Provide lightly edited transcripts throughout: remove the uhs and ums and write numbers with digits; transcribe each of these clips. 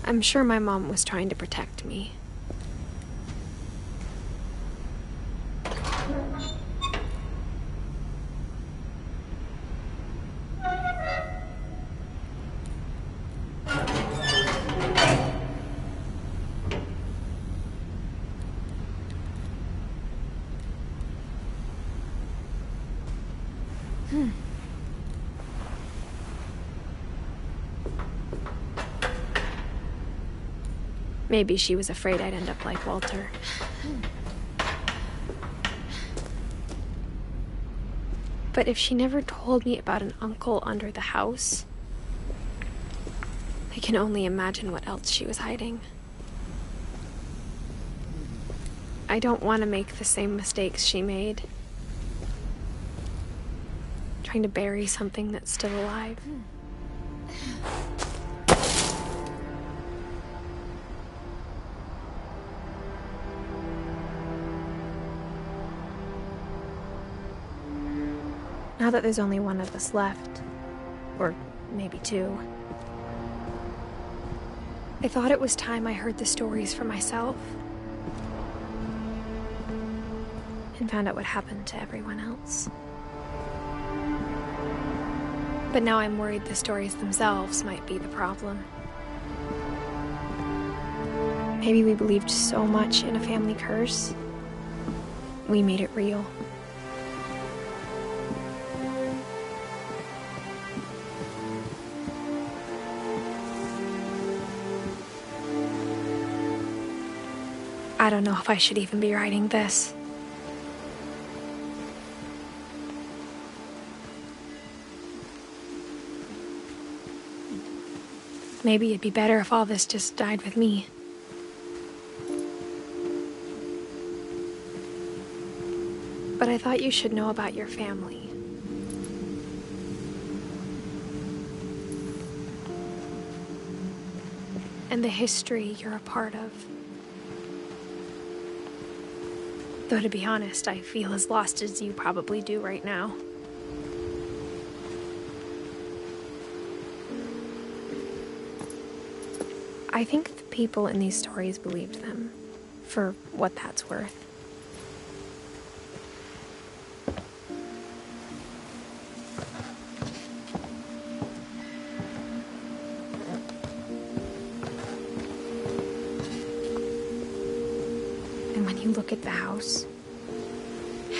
I'm sure my mom was trying to protect me. Maybe she was afraid I'd end up like Walter. But if she never told me about an uncle under the house, I can only imagine what else she was hiding. I don't want to make the same mistakes she made. Trying to bury something that's still alive. Now that there's only one of us left, or maybe two, I thought it was time I heard the stories for myself and found out what happened to everyone else. But now I'm worried the stories themselves might be the problem. Maybe we believed so much in a family curse, we made it real. I don't know if I should even be writing this. Maybe it'd be better if all this just died with me. But I thought you should know about your family. And the history you're a part of. Though to be honest, I feel as lost as you probably do right now. I think the people in these stories believed them, for what that's worth. Look at the house.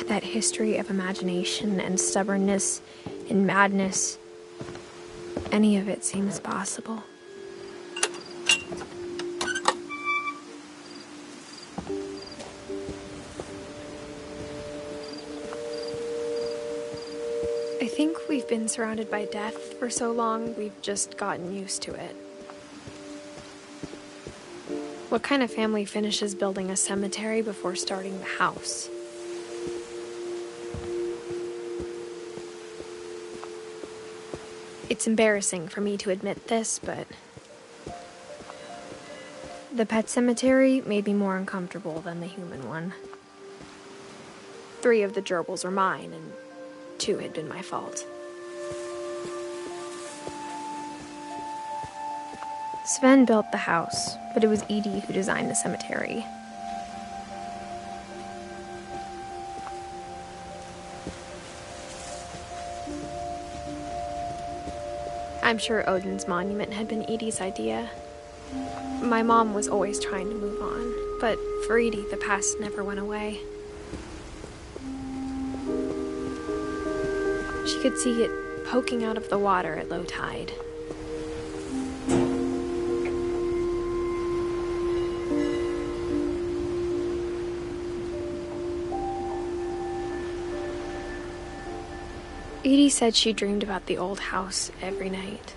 That history of imagination and stubbornness and madness. Any of it seems possible. I think we've been surrounded by death for so long, we've just gotten used to it. What kind of family finishes building a cemetery before starting the house? It's embarrassing for me to admit this, but the pet cemetery made me more uncomfortable than the human one. 3 of the gerbils were mine, and 2 had been my fault. Sven built the house, but it was Edith who designed the cemetery. I'm sure Odin's monument had been Edith's idea. My mom was always trying to move on, but for Edith, the past never went away. She could see it poking out of the water at low tide. Edie said she dreamed about the old house every night.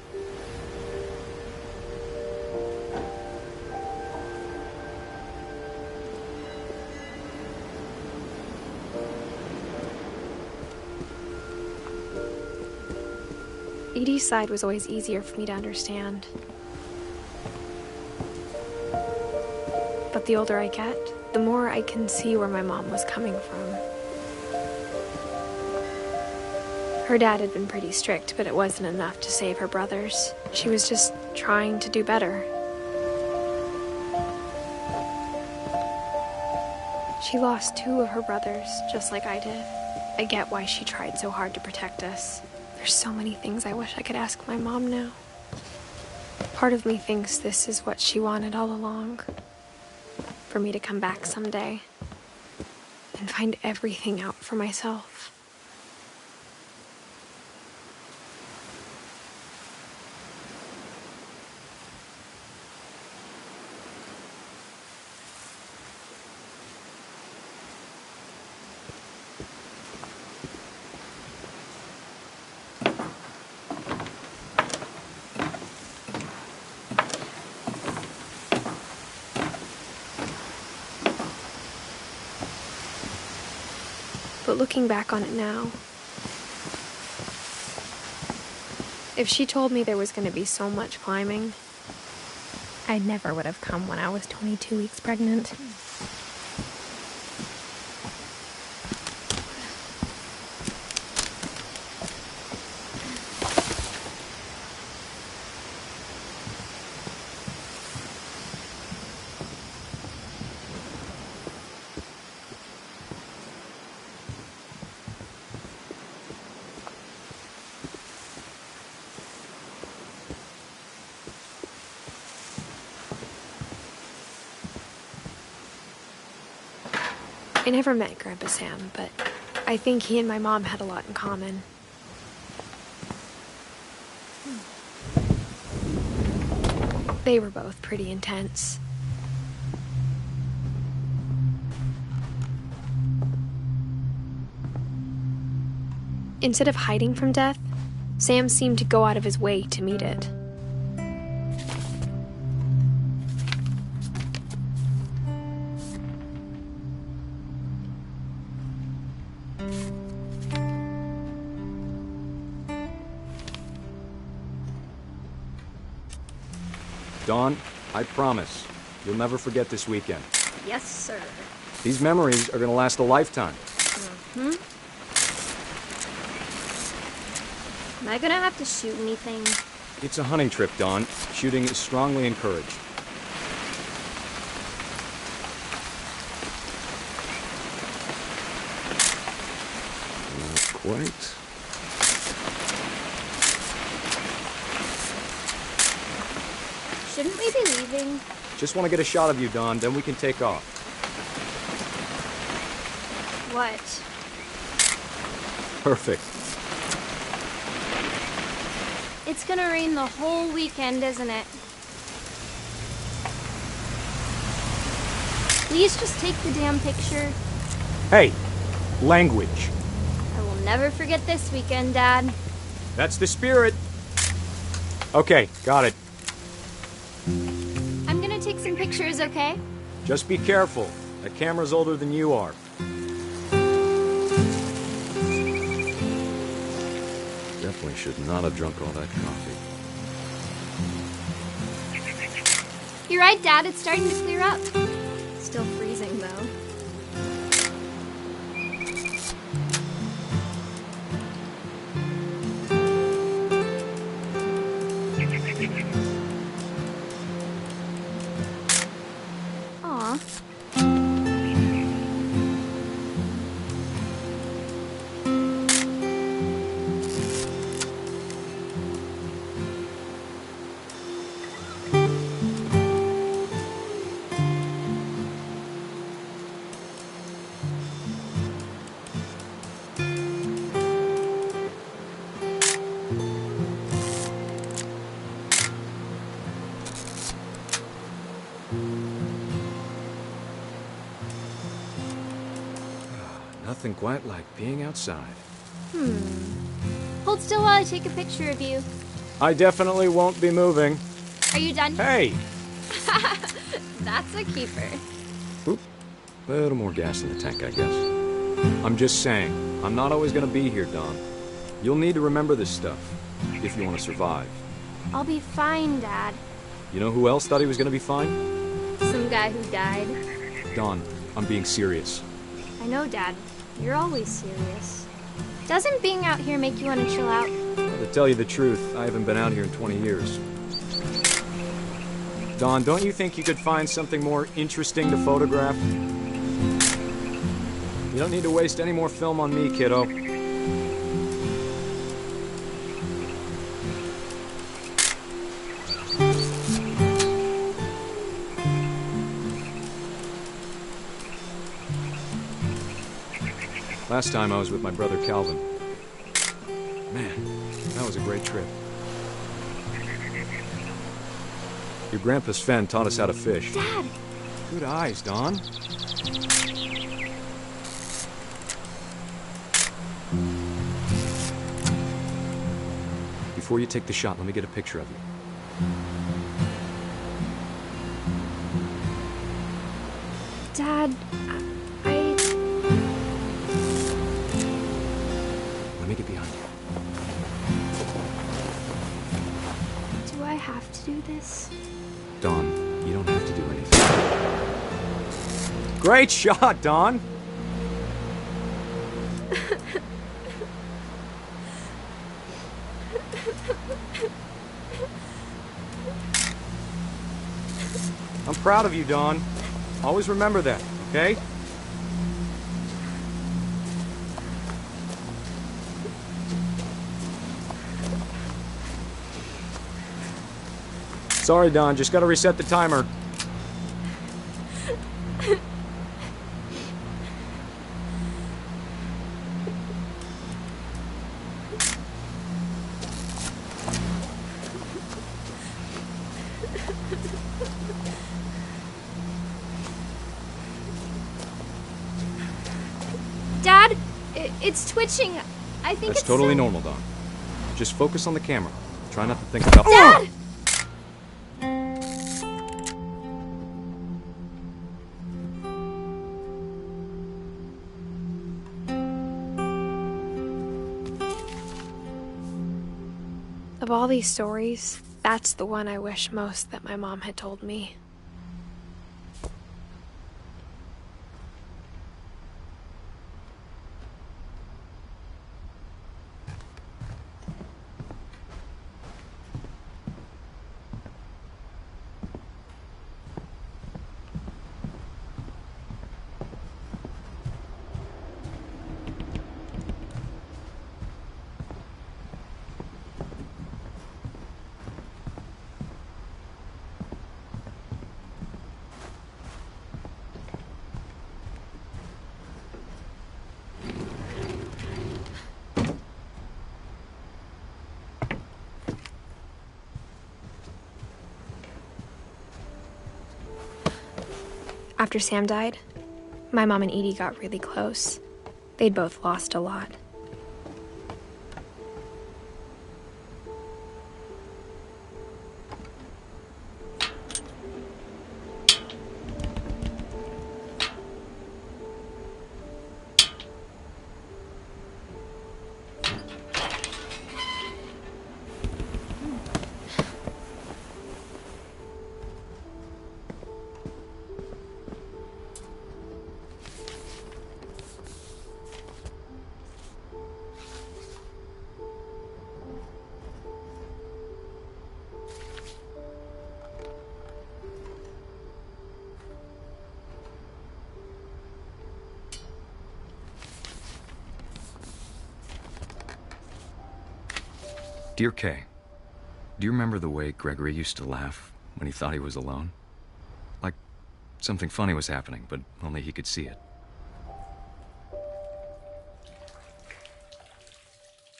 Edie's side was always easier for me to understand. But the older I get, the more I can see where my mom was coming from. Her dad had been pretty strict, but it wasn't enough to save her brothers. She was just trying to do better. She lost 2 of her brothers, just like I did. I get why she tried so hard to protect us. There's so many things I wish I could ask my mom now. Part of me thinks this is what she wanted all along. For me to come back someday and find everything out for myself. But looking back on it now, if she told me there was going to be so much climbing, I never would have come when I was 22 weeks pregnant. I never met Grandpa Sam, but I think he and my mom had a lot in common. They were both pretty intense. Instead of hiding from death, Sam seemed to go out of his way to meet it. Dawn, I promise, you'll never forget this weekend. Yes, sir. These memories are gonna last a lifetime. Mm-hmm. Am I gonna have to shoot anything? It's a hunting trip, Dawn. Shooting is strongly encouraged. Not quite. Shouldn't we be leaving? Just want to get a shot of you, Dawn, then we can take off. What? Perfect. It's gonna rain the whole weekend, isn't it? Please just take the damn picture. Hey, language. I will never forget this weekend, Dad. That's the spirit. Okay, got it. I'm gonna take some pictures, okay? Just be careful. That camera's older than you are. Definitely should not have drunk all that coffee. You're right, Dad. It's starting to clear up. Still freezing, though. Aw. Nothing quite like being outside. Hold still while I take a picture of you. I definitely won't be moving. Are you done? Hey! That's a keeper. Oop. A little more gas in the tank, I guess. I'm just saying, I'm not always gonna be here, Dawn. You'll need to remember this stuff, if you want to survive. I'll be fine, Dad. You know who else thought he was gonna be fine? Some guy who died. Dawn, I'm being serious. I know, Dad. You're always serious. Doesn't being out here make you want to chill out? Well, to tell you the truth, I haven't been out here in 20 years. Dawn, don't you think you could find something more interesting to photograph? You don't need to waste any more film on me, kiddo. Last time I was with my brother Calvin. Man, that was a great trip. Your grandpa Sven taught us how to fish. Dad! Good eyes, Don. Before you take the shot, let me get a picture of you. Dad, Let me get behind you. Do I have to do this? Don, you don't have to do anything. Great shot, Don! I'm proud of you, Don. Always remember that, okay? Sorry, Don. Just gotta reset the timer. Dad, it's twitching. I think That's it's totally normal, Don. Just focus on the camera. Try not to think about... Dad! of all these stories, that's the one I wish most that my mom had told me. After Sam died, my mom and Edie got really close. They'd both lost a lot. Dear Kay, do you remember the way Gregory used to laugh when he thought he was alone? Like something funny was happening, but only he could see it.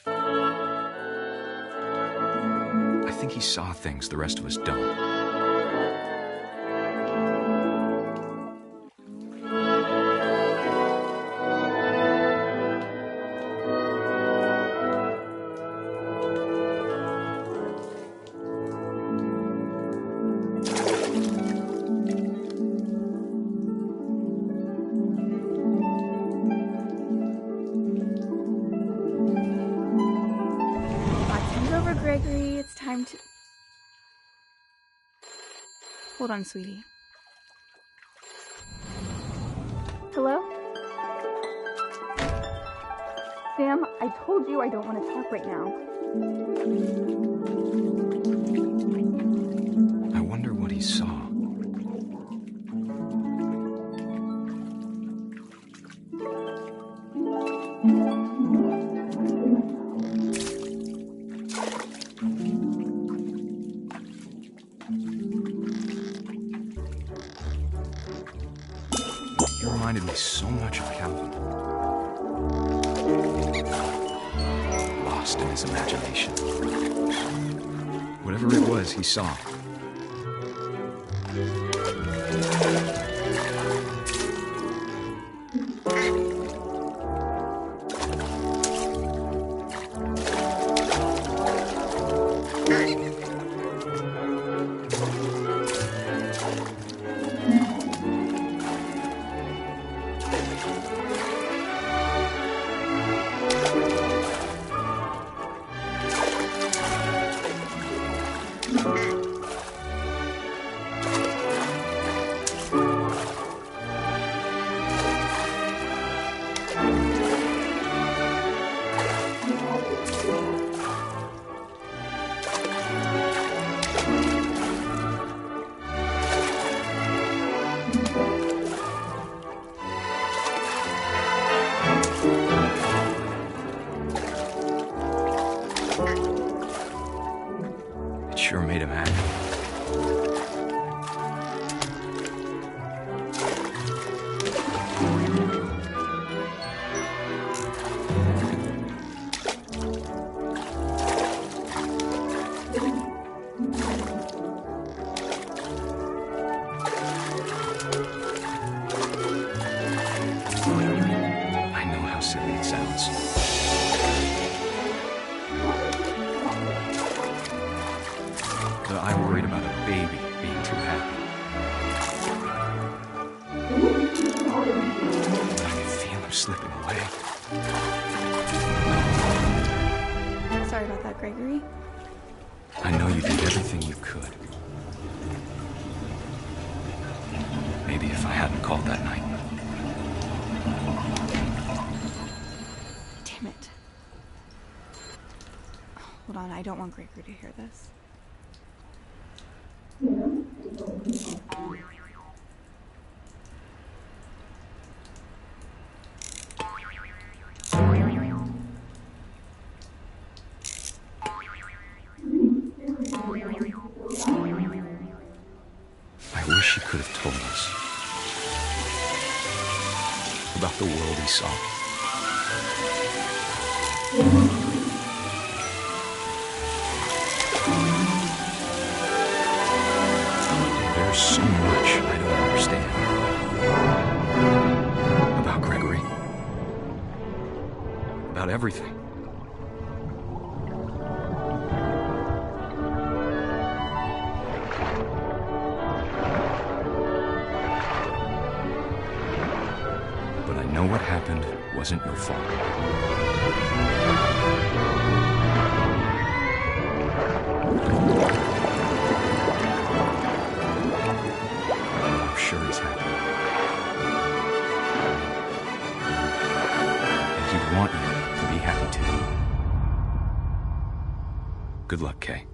I think he saw things the rest of us don't. Gregory, it's time to... Hold on, sweetie. Hello? Sam, I told you I don't want to talk right now. I wonder what he saw. You reminded me so much of Calvin. Lost in his imagination. Whatever it was he saw. Sure made him happy. I know how silly it sounds. I worried about a baby being too happy. But I could feel him slipping away. Sorry about that, Gregory. I know you did everything you could. Maybe if I hadn't called that night. Damn it. Hold on, I don't want Gregory to hear this. I wish he could have told us about the world he saw. There's so much I don't understand about Gregory, about everything. But I know what happened wasn't your fault. I'm sure he's happy. And he'd want you to be happy too. Good luck, Kay.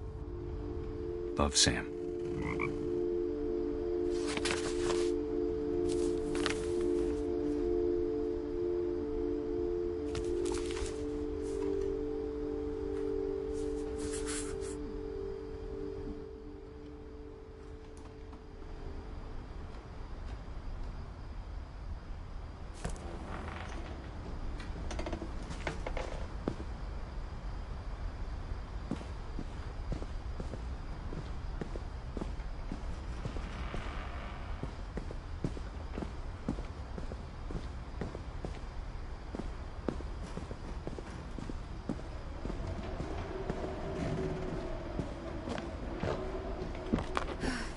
Love, Sam.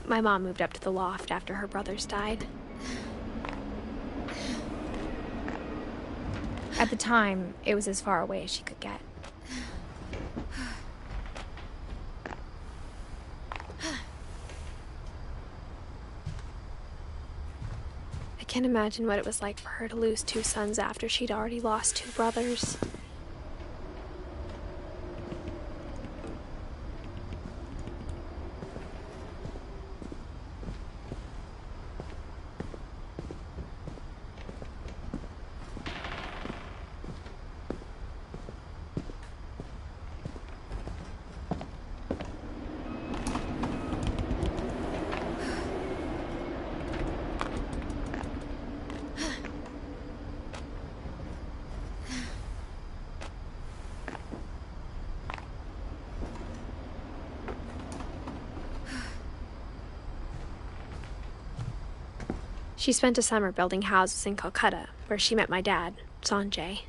My mom moved up to the loft after her brothers died. At the time, it was as far away as she could get. I can't imagine what it was like for her to lose 2 sons after she'd already lost 2 brothers. She spent a summer building houses in Calcutta, where she met my dad, Sanjay.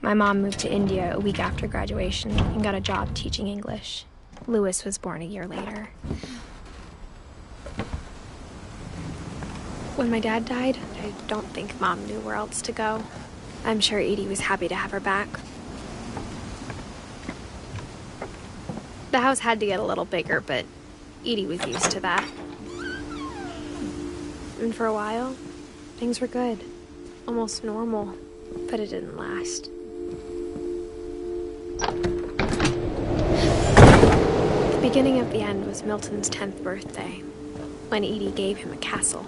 My mom moved to India a week after graduation and got a job teaching English. Louis was born a year later. When my dad died, I don't think Mom knew where else to go. I'm sure Edie was happy to have her back. The house had to get a little bigger, but Edie was used to that. And for a while, things were good. Almost normal, but it didn't last. The beginning of the end was Milton's 10th birthday, when Edie gave him a castle.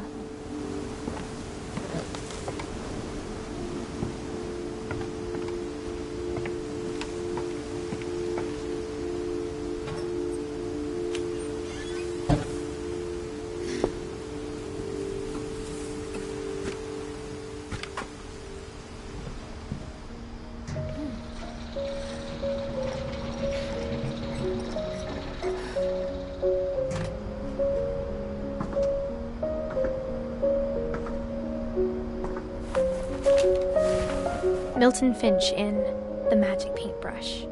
Milton Finch in The Magic Paintbrush.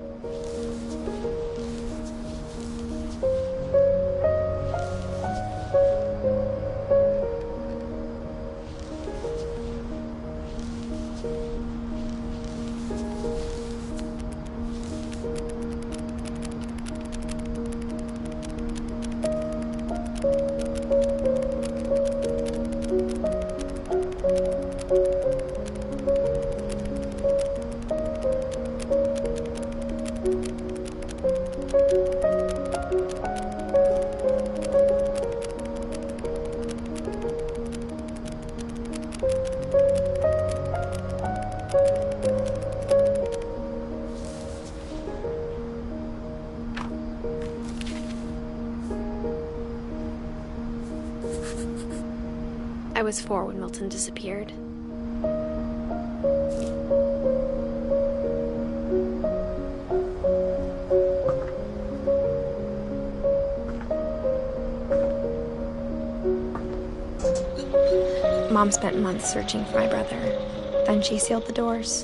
I was 4 when Milton disappeared. Mom spent months searching for my brother. Then she sealed the doors.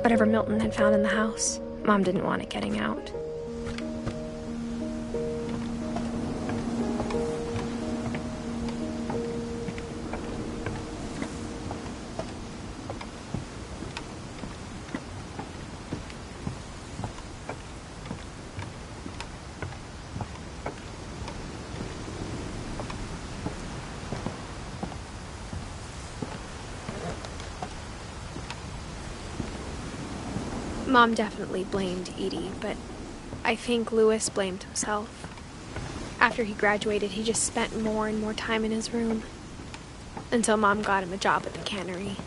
Whatever Milton had found in the house, Mom didn't want it getting out. Mom definitely blamed Edie, but I think Louis blamed himself. After he graduated, he just spent more and more time in his room, until Mom got him a job at the cannery.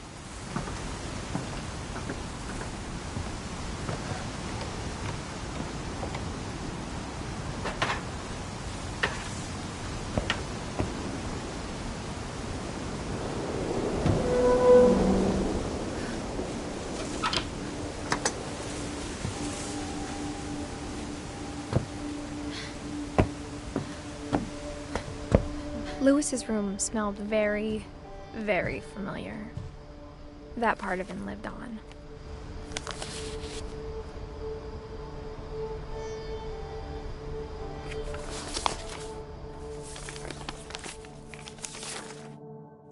Louis's room smelled very, very familiar. That part of him lived on.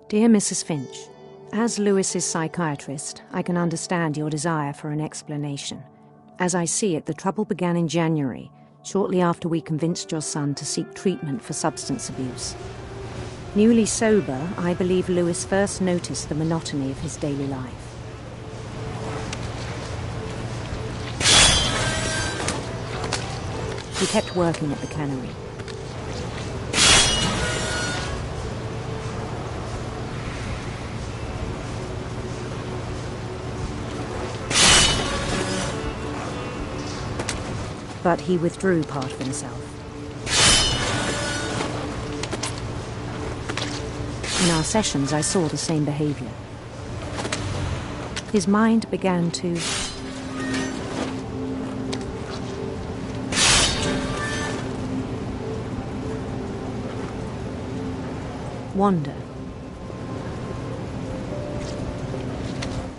Dear Mrs. Finch, as Louis's psychiatrist, I can understand your desire for an explanation. As I see it, the trouble began in January, shortly after we convinced your son to seek treatment for substance abuse. Newly sober, I believe Louis first noticed the monotony of his daily life. He kept working at the cannery. But he withdrew part of himself. In our sessions, I saw the same behavior. His mind began to wander.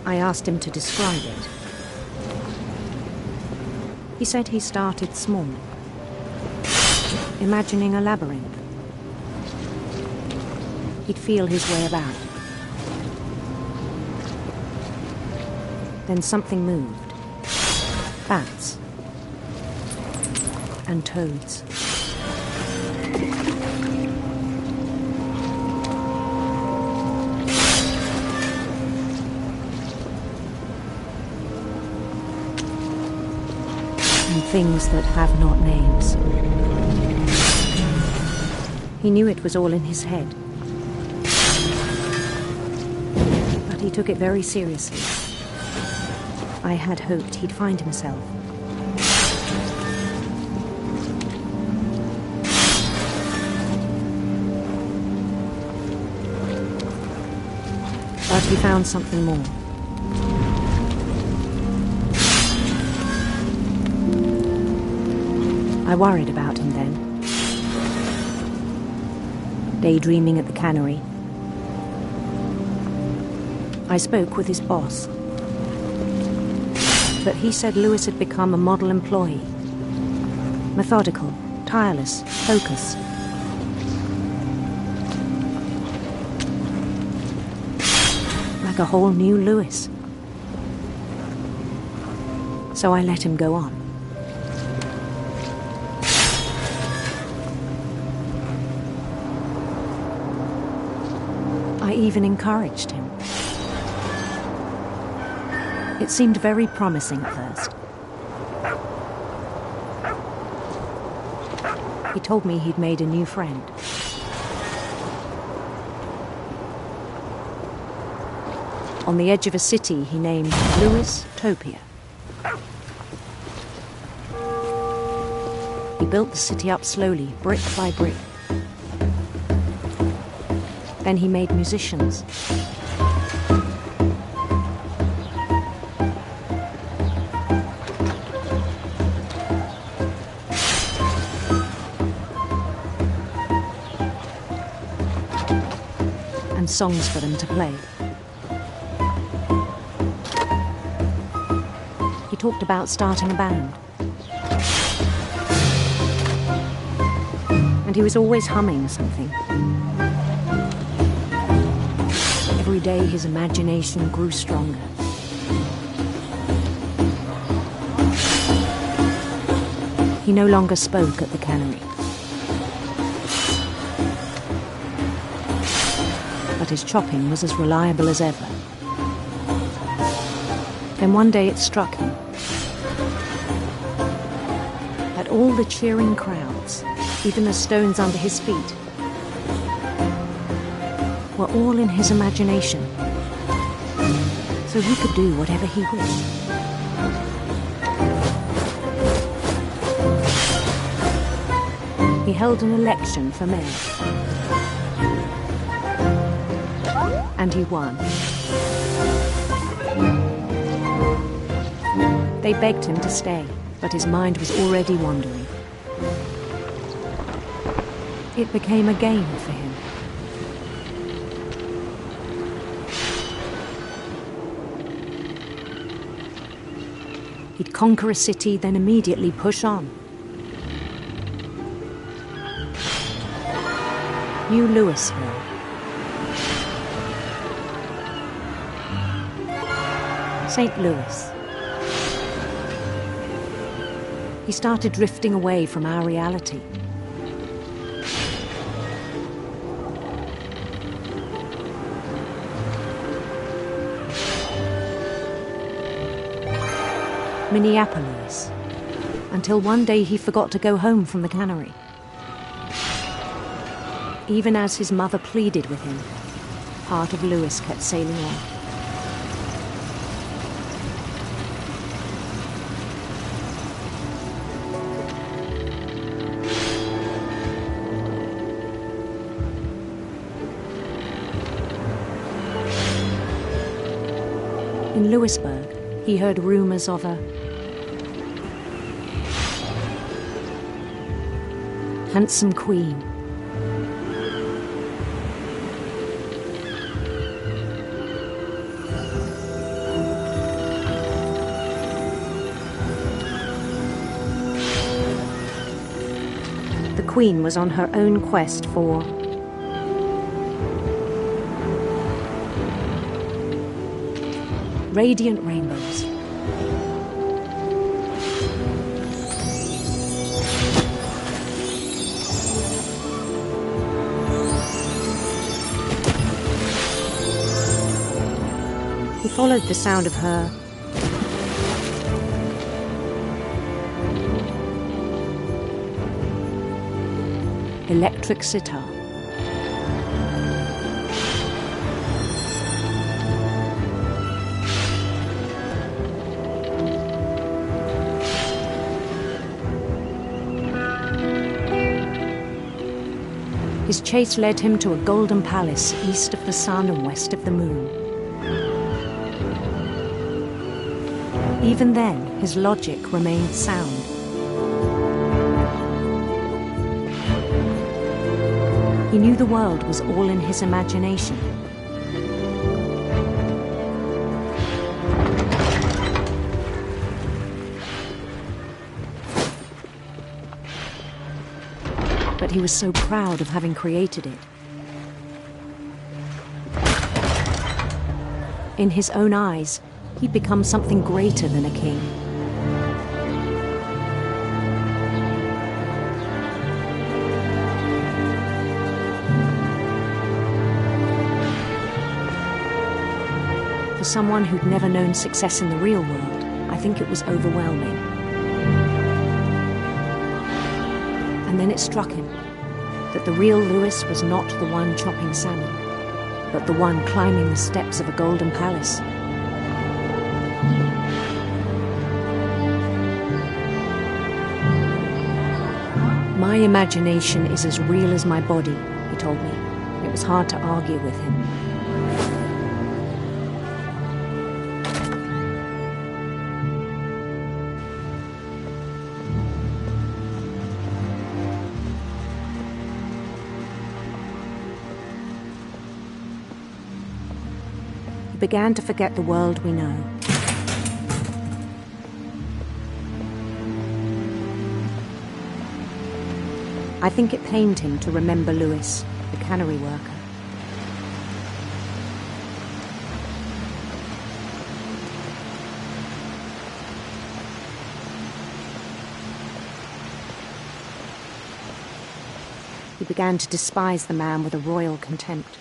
I asked him to describe it. He said he started small, imagining a labyrinth. He'd feel his way about. Then something moved. Bats. And toads. And things that have not names. He knew it was all in his head. But he took it very seriously. I had hoped he'd find himself. But he found something more. I worried about him then. Daydreaming at the cannery. I spoke with his boss. But he said Lewis had become a model employee. Methodical, tireless, focused. Like a whole new Lewis. So I let him go on. I even encouraged him. It seemed very promising at first. He told me he'd made a new friend. On the edge of a city he named Lewis Topia. He built the city up slowly, brick by brick. Then he made musicians. And songs for them to play. He talked about starting a band. And he was always humming something. Every day his imagination grew stronger. He no longer spoke at the cannery. But his chopping was as reliable as ever. Then one day it struck him that all the cheering crowds, even the stones under his feet, were all in his imagination, so he could do whatever he wished. He held an election for mayor, and he won. They begged him to stay, but his mind was already wandering. It became a game for him. He'd conquer a city, then immediately push on. New Louisville. St. Louis. He started drifting away from our reality. Minneapolis, until one day he forgot to go home from the cannery. Even as his mother pleaded with him, part of Lewis kept sailing on. In Louisburg, he heard rumors of a handsome queen. The queen was on her own quest for radiant rainbows. He followed the sound of her electric sitar. His chase led him to a golden palace east of the sun and west of the moon. Even then, his logic remained sound. He knew the world was all in his imagination. But he was so proud of having created it. In his own eyes, he'd become something greater than a king. For someone who'd never known success in the real world, I think it was overwhelming. And then it struck him that the real Louis was not the one chopping salmon, but the one climbing the steps of a golden palace. My imagination is as real as my body, he told me. It was hard to argue with him. He began to forget the world we know. I think it pained him to remember Louis, the cannery worker. He began to despise the man with a royal contempt.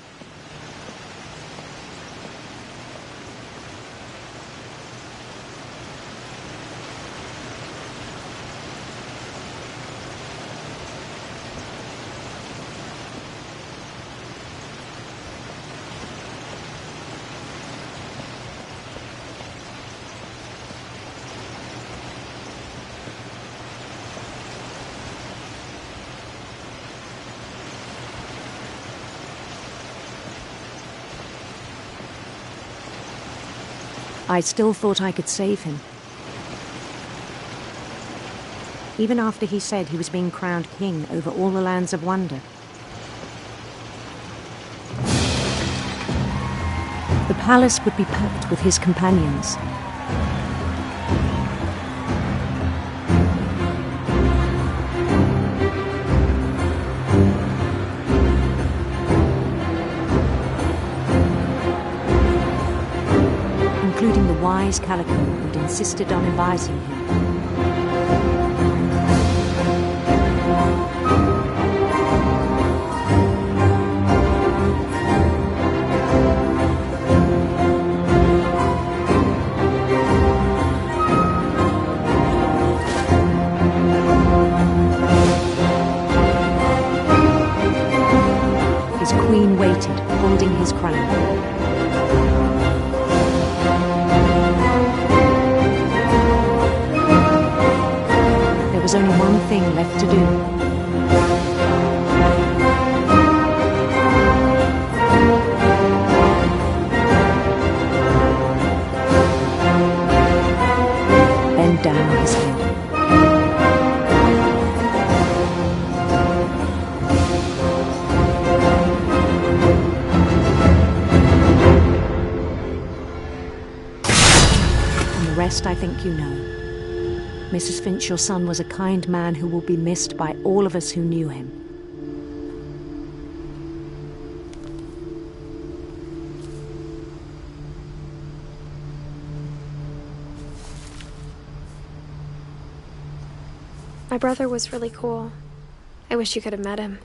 I still thought I could save him. Even after he said he was being crowned king over all the lands of wonder. The palace would be packed with his companions. Including the wise Calico who'd insisted on advising him. His queen waited, holding his crown. There was only one thing left to do. rest I think you know. Mrs. Finch, your son was a kind man who will be missed by all of us who knew him. My brother was really cool. I wish you could have met him.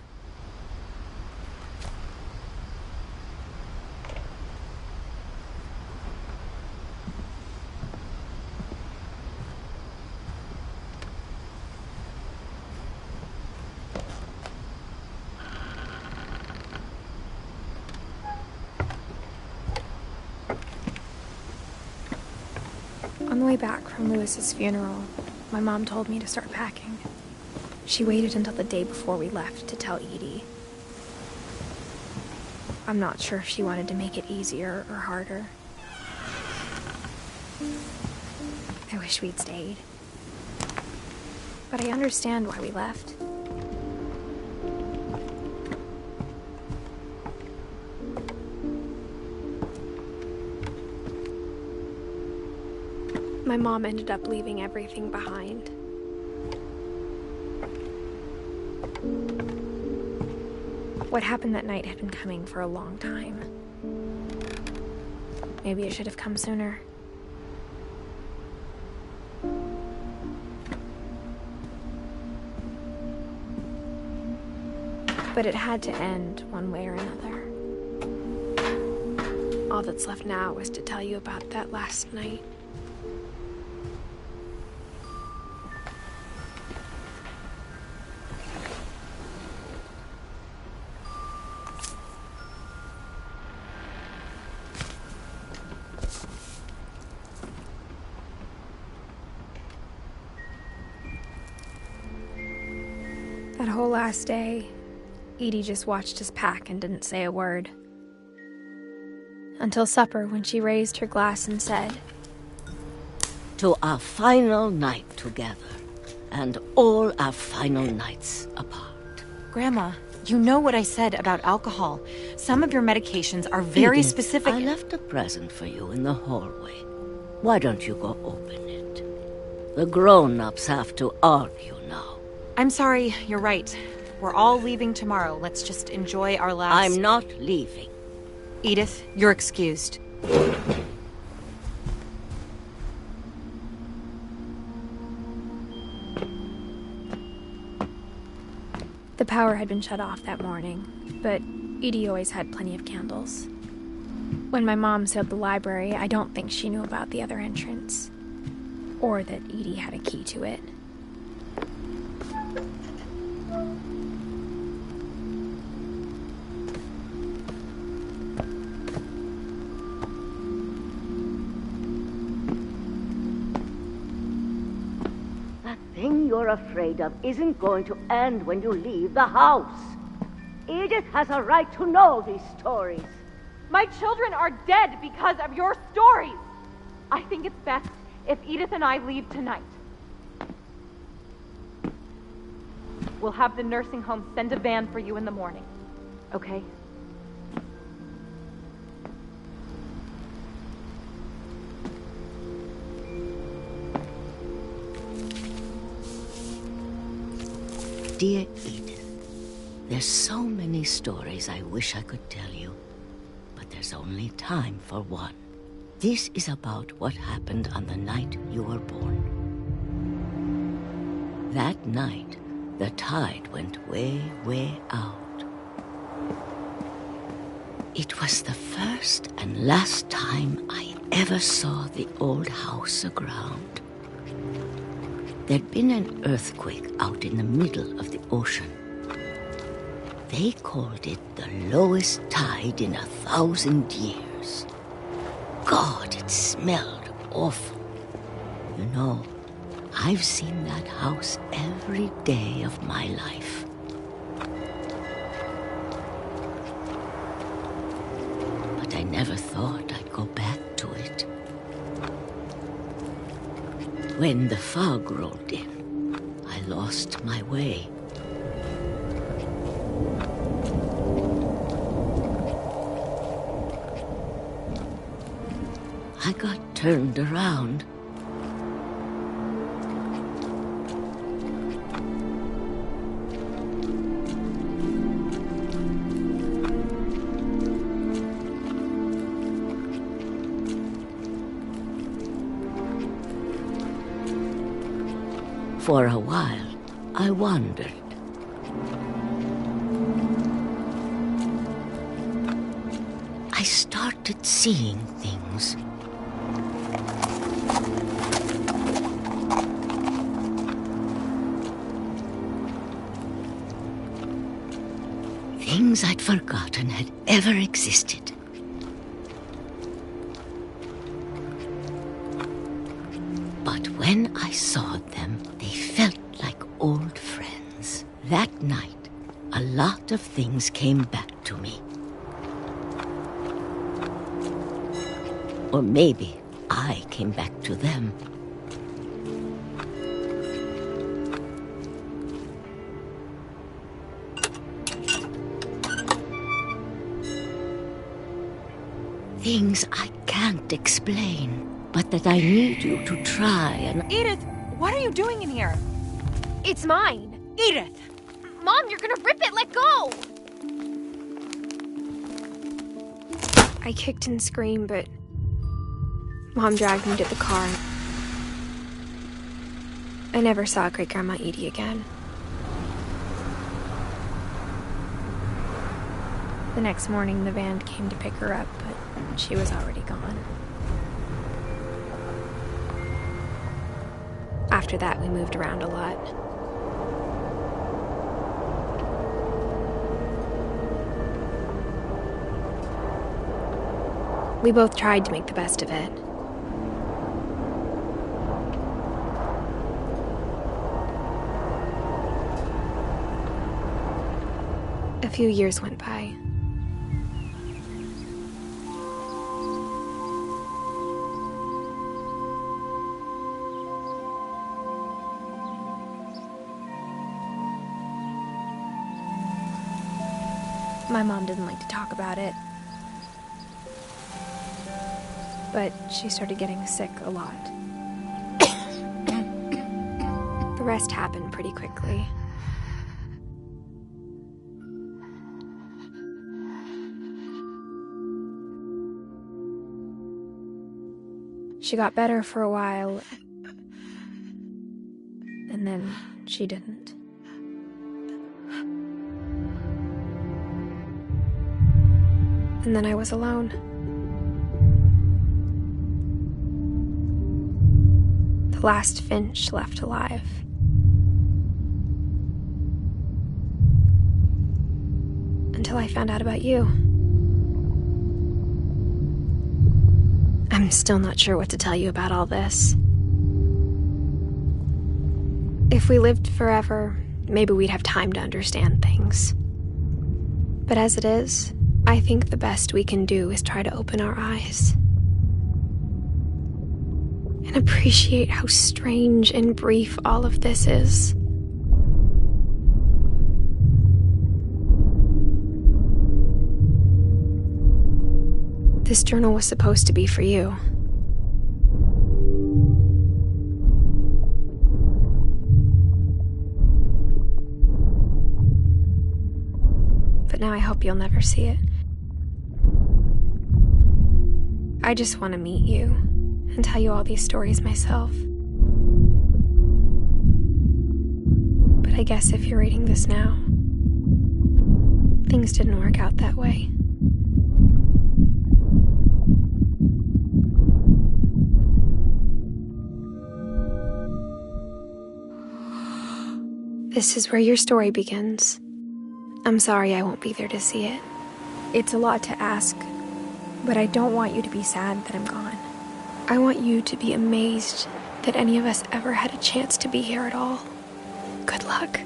On the way back from Lewis's funeral, my mom told me to start packing. She waited until the day before we left to tell Edie. I'm not sure if she wanted to make it easier or harder. I wish we'd stayed. But I understand why we left. My mom ended up leaving everything behind. What happened that night had been coming for a long time. Maybe it should have come sooner. But it had to end one way or another. All that's left now is to tell you about that last night. That whole last day, Edie just watched us pack and didn't say a word. Until supper, when she raised her glass and said, "To our final night together, and all our final nights apart." Grandma, you know what I said about alcohol. Some of your medications are very Edith, specific. I left a present for you in the hallway. Why don't you go open it? The grown-ups have to argue now. I'm sorry, you're right. We're all leaving tomorrow. Let's just enjoy our last... I'm not leaving. Edith, you're excused. The power had been shut off that morning, but Edie always had plenty of candles. When my mom sealed the library, I don't think she knew about the other entrance, or that Edie had a key to it. The thing you're afraid of isn't going to end when you leave the house. Edith has a right to know these stories. My children are dead because of your stories. I think it's best if Edith and I leave tonight. We'll have the nursing home send a van for you in the morning, okay? Dear Edith, there's so many stories I wish I could tell you, but there's only time for one. This is about what happened on the night you were born. That night, the tide went way, way out. It was the first and last time I ever saw the old house aground. There'd been an earthquake out in the middle of the ocean. They called it the lowest tide in 1,000 years. God, it smelled awful. You know, I've seen that house every day of my life. But I never thought I'd go back to it. When the fog rolled in, I lost my way. I got turned around For a while, I wondered. I started seeing things. Things I'd forgotten had ever existed. But when I saw them, they felt like old friends. That night, a lot of things came back to me. Or maybe I came back to them. Things I can't explain, but that I need you to try and... Edith, what are you doing in here? It's mine. Edith! Mom, you're gonna rip it! Let go! I kicked and screamed, but Mom dragged me to the car. I never saw Great-Grandma Edie again. The next morning, the van came to pick her up, but she was already gone. After that, we moved around a lot. We both tried to make the best of it. A few years went by. My mom didn't like to talk about it. But she started getting sick a lot. The rest happened pretty quickly. She got better for a while, and then she didn't. And then I was alone. The last Finch left alive. Until I found out about you. I'm still not sure what to tell you about all this. If we lived forever, maybe we'd have time to understand things. But as it is, I think the best we can do is try to open our eyes. And appreciate how strange and brief all of this is. This journal was supposed to be for you. But now I hope you'll never see it. I just want to meet you and tell you all these stories myself. But I guess if you're reading this now, things didn't work out that way. This is where your story begins. I'm sorry I won't be there to see it. It's a lot to ask, but I don't want you to be sad that I'm gone. I want you to be amazed that any of us ever had a chance to be here at all. Good luck.